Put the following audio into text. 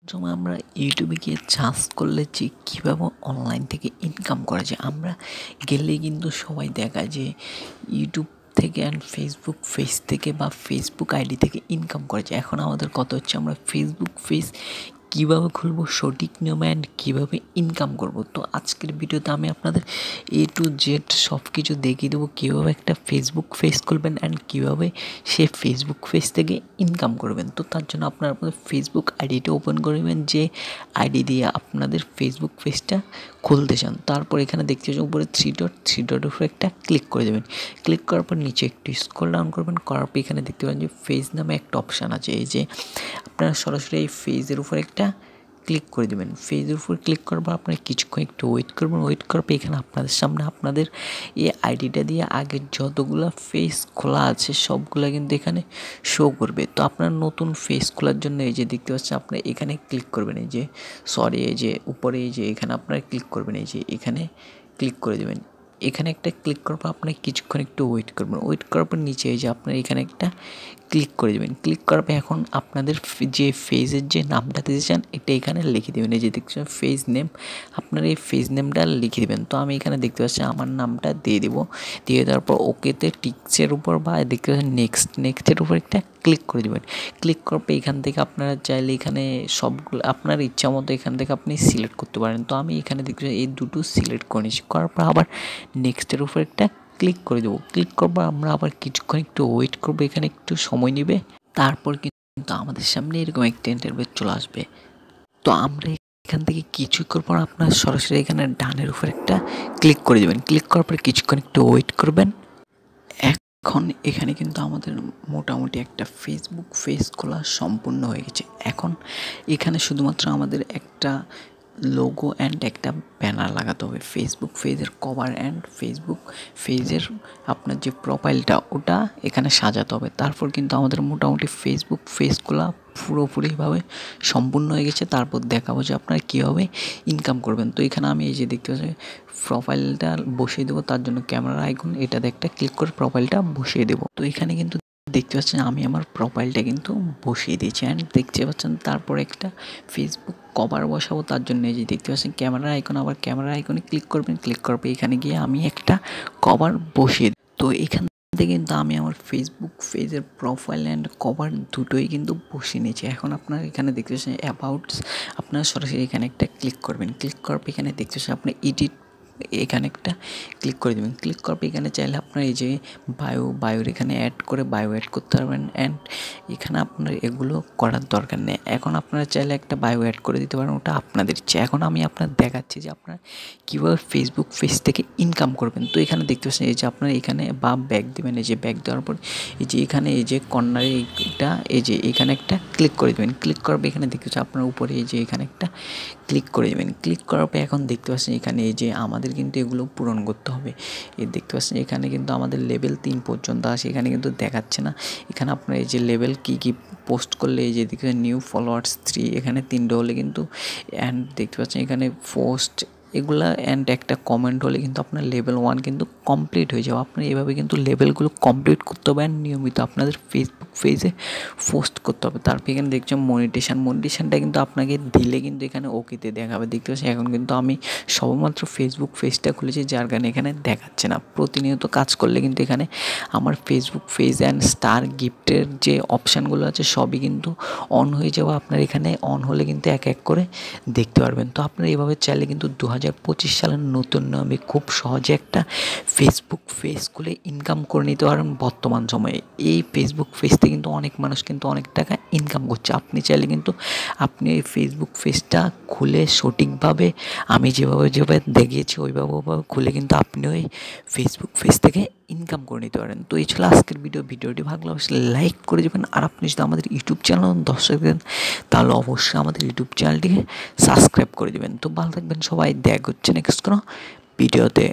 সময় আমরা ইউটিউবে গিয়ে সার্চ করলে যে কীভাবে অনলাইন থেকে ইনকাম করা যায়, আমরা গেলেই কিন্তু সবাই দেখায় যে ইউটিউব থেকে অ্যান্ড ফেসবুক পেজ থেকে বা ফেসবুক আইডি থেকে ইনকাম করা যায়। এখন আমাদের কথা হচ্ছে আমরা ফেসবুক পেজ কীভাবে খুলবো সঠিক নিয়মে অ্যান্ড কীভাবে ইনকাম করব। তো আজকের ভিডিওতে আমি আপনাদের A to Z সব কিছু দেখিয়ে দেবো, কীভাবে একটা ফেসবুক পেজ খুলবেন অ্যান্ড কীভাবে সে ফেসবুক পেজ থেকে ইনকাম করবেন। তো তার জন্য আপনারা আপনাদের ফেসবুক আইডিটা ওপেন করবেন, যে আইডি দিয়ে আপনাদের ফেসবুক পেজটা খুলতে চান। তারপর এখানে দেখতে পাচ্ছেন উপরে থ্রি ডট উপরে একটা ক্লিক করে দেবেন। ক্লিক করার পর নিচে একটু স্ক্রল ডাউন করবেন, করার পর এখানে দেখতে পাবেন যে পেজ নামে একটা অপশান আছে। এই যে আপনারা সরাসরি এই পেজের উপর একটা ক্লিক করে দেবেন। পেজের উপর ক্লিক করার পর আপনারা কিছুক্ষণ একটু ওয়েট করবেন। ওয়েট করার পর এখানে আপনাদের সামনে আপনাদের এই আইডিটা দিয়ে আগের যতগুলো পেজ খোলা আছে সবগুলো কিন্তু এখানে শো করবে। তো আপনার নতুন পেজ খোলার জন্য এই যে দেখতে পাচ্ছেন আপনারা এখানে ক্লিক করবেন। এই যে উপরে এই যে এখানে আপনারা ক্লিক করবেন, এই যে এখানে ক্লিক করে দেবেন। এখানে একটা ক্লিক করার পর আপনি কিছুক্ষণ একটু ওয়েট করবেন। ওয়েট করার পর নিচে এই যে আপনার এখানে একটা ক্লিক করে দেবেন। ক্লিক করার পর এখন আপনাদের যে পেজের যে নামটা দিতে চান এটা এখানে লিখে দেবেন। এই যে দেখছেন পেজ নেম, আপনার এই পেজ নেমটা লিখে দেবেন। তো আমি এখানে দেখতে পাচ্ছি আমার নামটা দিয়ে দেবো। দিয়ে দেওয়ার পর ওকেতে টিক্সের উপর বা দেখতে পাচ্ছেন নেক্সটের উপর একটা ক্লিক করে দেবেন। ক্লিক করার পর এখান থেকে আপনারা চাইলে এখানে সবগুলো আপনার ইচ্ছা মতো এখান থেকে আপনি সিলেক্ট করতে পারেন। তো আমি এখানে দেখতে এই দুটো সিলেক্ট করে নিচ্ছি। করার পর আবার নেক্সটের উপর একটা ক্লিক করে দেবো। ক্লিক করার পর আমরা আবার কিছুক্ষণ একটু ওয়েট করবো, এখানে একটু সময় নেবে। তারপর কিন্তু আমাদের সামনে এরকম একটা ইন্টারভিউ চলে আসবে। তো আমরা এখান থেকে কিছুক্ষণ পর আপনার সরাসরি এখানে ডানের উপর একটা ক্লিক করে দেবেন। ক্লিক করার পর কিছুক্ষণ একটু ওয়েট করবেন। এখন এখানে কিন্তু আমাদের মোটামুটি একটা ফেসবুক পেজ খোলা সম্পূর্ণ হয়ে গেছে। এখন এখানে শুধুমাত্র আমাদের একটা লোগো অ্যান্ড একটা ব্যানার লাগাতে হবে। ফেসবুক পেজের কভার অ্যান্ড ফেসবুক পেজের আপনার যে প্রোফাইলটা ওটা এখানে সাজাতে হবে। তারপর কিন্তু আমাদের মোটামুটি ফেসবুক পেজগুলো পুরোপুরিভাবে সম্পূর্ণ হয়ে গেছে। তারপর দেখাবো যে আপনারা কীভাবে ইনকাম করবেন। তো এখানে আমি এই যে দেখতে পাচ্ছি প্রোফাইলটা বসিয়ে দেবো, তার জন্য ক্যামেরার আইকন এটাতে একটা ক্লিক করে প্রোফাইলটা বসিয়ে দেবো। তো এখানে কিন্তু দেখতে পাচ্ছেন আমি আমার প্রোফাইলটা কিন্তু বসিয়ে দিয়েছি অ্যান্ড দেখতে পাচ্ছেন তারপর একটা ফেসবুক কভার বসাবো। তার জন্য এই যে দেখতে পাচ্ছেন ক্যামেরার আইকন, আবার ক্যামেরার আইকনে ক্লিক করবেন। ক্লিক করার পর এখানে গিয়ে আমি একটা কভার বসিয়ে দিই। তো এখান থেকে কিন্তু আমি আমার ফেসবুক পেজের প্রোফাইল অ্যান্ড কভার দুটোই কিন্তু বসিয়ে নিয়েছি। এখন আপনার এখানে দেখতে পাচ্ছেন অ্যাবাউটস, আপনারা সরাসরি এখানে একটা ক্লিক করবেন। ক্লিক করার পর এখানে দেখতে পাচ্ছেন আপনি এডিট, এখানে একটা ক্লিক করে দেবেন। ক্লিক করার পর এখানে চাইলে আপনার এই যে বায়োর এখানে অ্যাড করে বায়ো অ্যাড করতে পারবেন অ্যান্ড এখানে আপনার এগুলো করার দরকার নেই। এখন আপনারা চাইলে একটা বায়ো অ্যাড করে দিতে পারেন, ওটা আপনাদের ইচ্ছে। এখন আমি আপনার দেখাচ্ছি যে আপনারা কীভাবে ফেসবুক পেজ থেকে ইনকাম করবেন। তো এখানে দেখতে পাচ্ছেন এই যে আপনারা এখানে বা ব্যাক দেবেন। এই যে ব্যাক দেওয়ার পর এই যে এখানে এই যে কর্নারে এটা এই যে এখানে একটা ক্লিক করে দেবেন। ক্লিক করার পর এখানে দেখতে পাচ্ছেন আপনার উপরে এই যে এখানে একটা ক্লিক করে দেবেন। ক্লিক করার পর এখন দেখতে পাচ্ছেন এখানে এই যে আমাদের কিন্তু এগুলো পূরণ করতে হবে। এই দেখতে পাচ্ছেন এখানে কিন্তু আমাদের লেভেল 3 পর্যন্ত আসে, এখানে কিন্তু দেখাচ্ছে না। এখানে আপনার এই যে লেভেল কী পোস্ট করলে এই যে দেখতে নিউ ফলোয়ার্স 3 এখানে 3টে হলে কিন্তু অ্যান্ড দেখতে পাচ্ছেন এখানে পোস্ট এগুলা অ্যান্ড একটা কমেন্ট হলে কিন্তু আপনার লেভেল 1 কিন্তু কমপ্লিট হয়ে যাবে। আপনি এভাবে কিন্তু লেভেলগুলো কমপ্লিট করতে হবে অ্যান্ড নিয়মিত আপনাদের ফেসবুক পেজে পোস্ট করতে হবে। তারপর এখানে দেখছেন মনিটেশনটা কিন্তু আপনাকে দিলে কিন্তু এখানে ওকেতে দেখাবে। দেখতে পাচ্ছেন এখন কিন্তু আমি সবেমাত্র ফেসবুক পেজটা খুলেছি, যার কারণে এখানে দেখাচ্ছে না। প্রতিনিয়ত কাজ করলে কিন্তু এখানে আমার ফেসবুক পেজ অ্যান্ড স্টার গিফটের যে অপশানগুলো আছে সবই কিন্তু অন হয়ে যাবে। আপনার এখানে অন হলে কিন্তু এক এক করে দেখতে পারবেন। তো আপনারা এইভাবে চাইলে কিন্তু 2025 সালের নতুন নিয়মে খুব সহজে একটা ফেসবুক পেজ খুলে ইনকাম করে নিতে পারেন। বর্তমান সময়ে এই ফেসবুক পেজতে কিন্তু অনেক মানুষ কিন্তু অনেক টাকা ইনকাম করছে। আপনি চাইলে কিন্তু আপনি এই ফেসবুক পেজটা খুলে সঠিকভাবে আমি যেভাবে দেখিয়েছি ওইভাবে খুলে কিন্তু আপনি ওই ফেসবুক পেজ থেকে ইনকাম করে নিতে পারেন। তো এই ছিল আজকের ভিডিওটি ভালো লাগলে লাইক করে দেবেন। আর আপনি যদি আমাদের ইউটিউব চ্যানেল দর্শক দেন তাহলে অবশ্যই আমাদের ইউটিউব চ্যানেলটিকে সাবস্ক্রাইব করে দেবেন। তো ভালো থাকবেন সবাই, দেখা হচ্ছে নেক্সট কোনো ভিডিওতে।